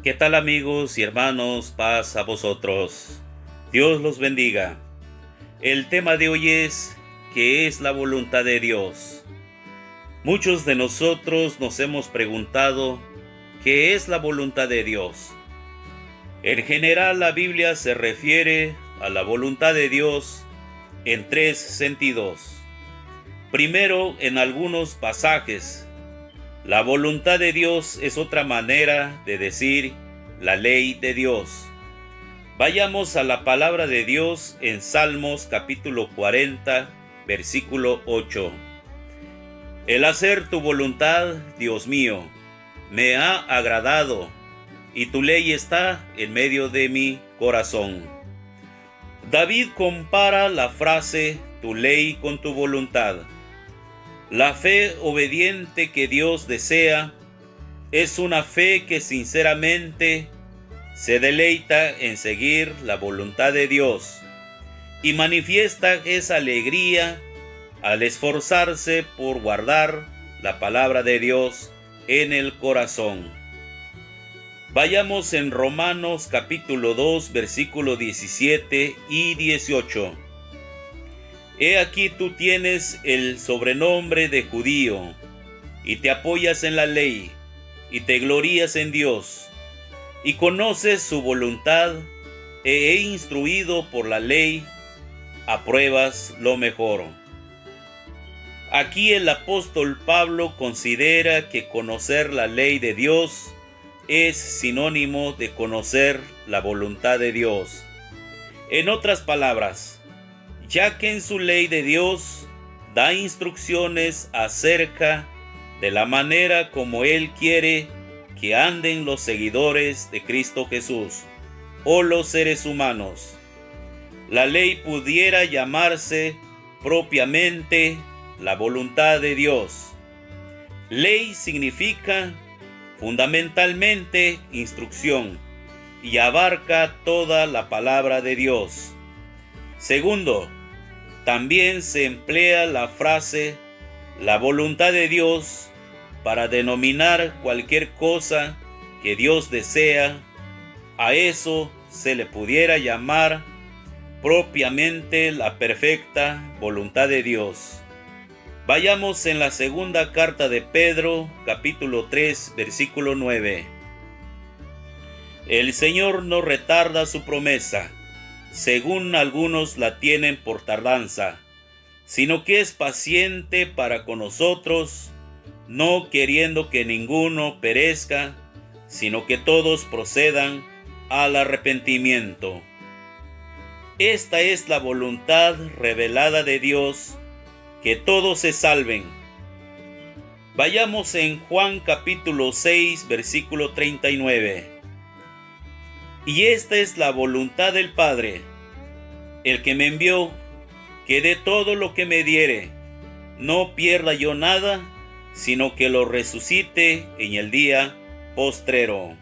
¿Qué tal amigos y hermanos? Paz a vosotros. Dios los bendiga. El tema de hoy es ¿qué es la voluntad de Dios? Muchos de nosotros nos hemos preguntado ¿qué es la voluntad de Dios? En general la Biblia se refiere a la voluntad de Dios en tres sentidos. Primero, en algunos pasajes, la voluntad de Dios es otra manera de decir la ley de Dios. Vayamos a la palabra de Dios en Salmos capítulo 40, versículo 8. El hacer tu voluntad, Dios mío, me ha agradado, y tu ley está en medio de mi corazón. David compara la frase tu ley con tu voluntad. La fe obediente que Dios desea es una fe que sinceramente se deleita en seguir la voluntad de Dios y manifiesta esa alegría al esforzarse por guardar la palabra de Dios en el corazón. Vayamos en Romanos capítulo 2, versículo 17 y 18. He aquí tú tienes el sobrenombre de judío, y te apoyas en la ley, y te glorías en Dios, y conoces su voluntad, e he instruido por la ley, apruebas lo mejor. Aquí el apóstol Pablo considera que conocer la ley de Dios es sinónimo de conocer la voluntad de Dios. En otras palabras, ya que en su ley de Dios da instrucciones acerca de la manera como Él quiere que anden los seguidores de Cristo Jesús o los seres humanos. La ley pudiera llamarse propiamente la voluntad de Dios. Ley significa fundamentalmente instrucción y abarca toda la palabra de Dios. Segundo, también se emplea la frase la voluntad de Dios para denominar cualquier cosa que Dios desea. A eso se le pudiera llamar propiamente la perfecta voluntad de Dios. Vayamos en la segunda carta de Pedro, capítulo 3, versículo 9. El Señor no retarda su promesa, según algunos la tienen por tardanza, sino que es paciente para con nosotros, no queriendo que ninguno perezca, sino que todos procedan al arrepentimiento. Esta es la voluntad revelada de Dios, que todos se salven. Vayamos en Juan capítulo 6, versículo 39. Y esta es la voluntad del Padre, el que me envió, que de todo lo que me diere, no pierda yo nada, sino que lo resucite en el día postrero.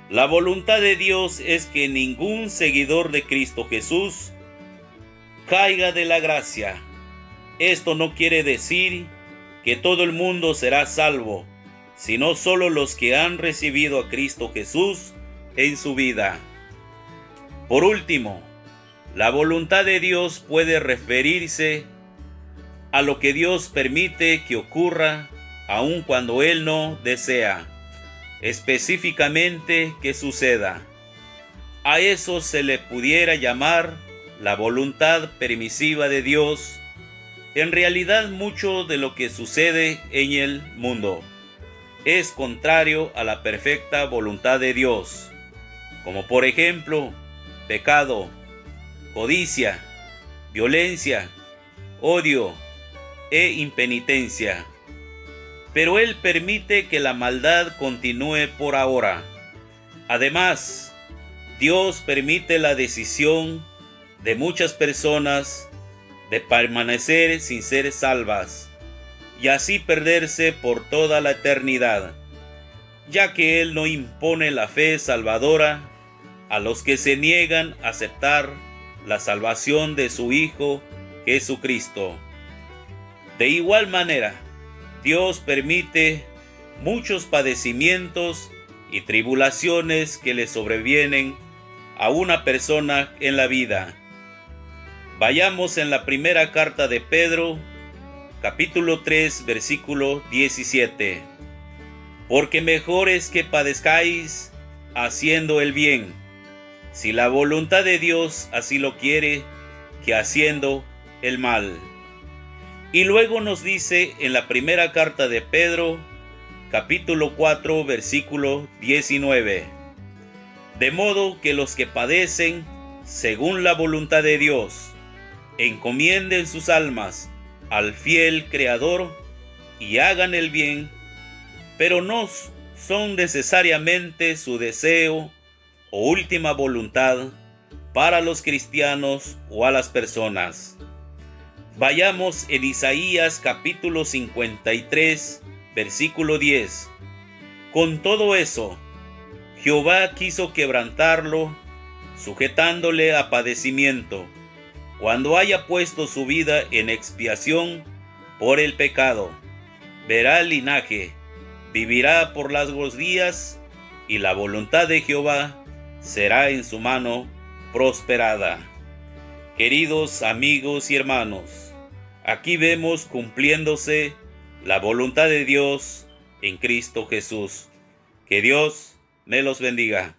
La voluntad de Dios es que ningún seguidor de Cristo Jesús caiga de la gracia. Esto no quiere decir que todo el mundo será salvo, sino solo los que han recibido a Cristo Jesús en su vida. Por último, la voluntad de Dios puede referirse a lo que Dios permite que ocurra, aun cuando Él no desea específicamente que suceda. A eso se le pudiera llamar la voluntad permisiva de Dios. En realidad, mucho de lo que sucede en el mundo es contrario a la perfecta voluntad de Dios, como por ejemplo, pecado, codicia, violencia, odio e impenitencia. Pero Él permite que la maldad continúe por ahora. Además, Dios permite la decisión de muchas personas de permanecer sin ser salvas y así perderse por toda la eternidad, ya que Él no impone la fe salvadora a los que se niegan a aceptar la salvación de su Hijo Jesucristo. De igual manera, Dios permite muchos padecimientos y tribulaciones que le sobrevienen a una persona en la vida. Vayamos en la primera carta de Pedro, capítulo 3, versículo 17. Porque mejor es que padezcáis haciendo el bien, si la voluntad de Dios así lo quiere, que haciendo el mal. Y luego nos dice en la primera carta de Pedro, capítulo 4, versículo 19. De modo que los que padecen según la voluntad de Dios, encomienden sus almas al fiel Creador y hagan el bien, pero no son necesariamente su deseo o última voluntad para los cristianos o a las personas. Vayamos en Isaías capítulo 53, versículo 10. Con todo eso, Jehová quiso quebrantarlo, sujetándole a padecimiento, cuando haya puesto su vida en expiación por el pecado. Verá el linaje, vivirá por largos días, y la voluntad de Jehová será en su mano prosperada. Queridos amigos y hermanos, aquí vemos cumpliéndose la voluntad de Dios en Cristo Jesús. Que Dios me los bendiga.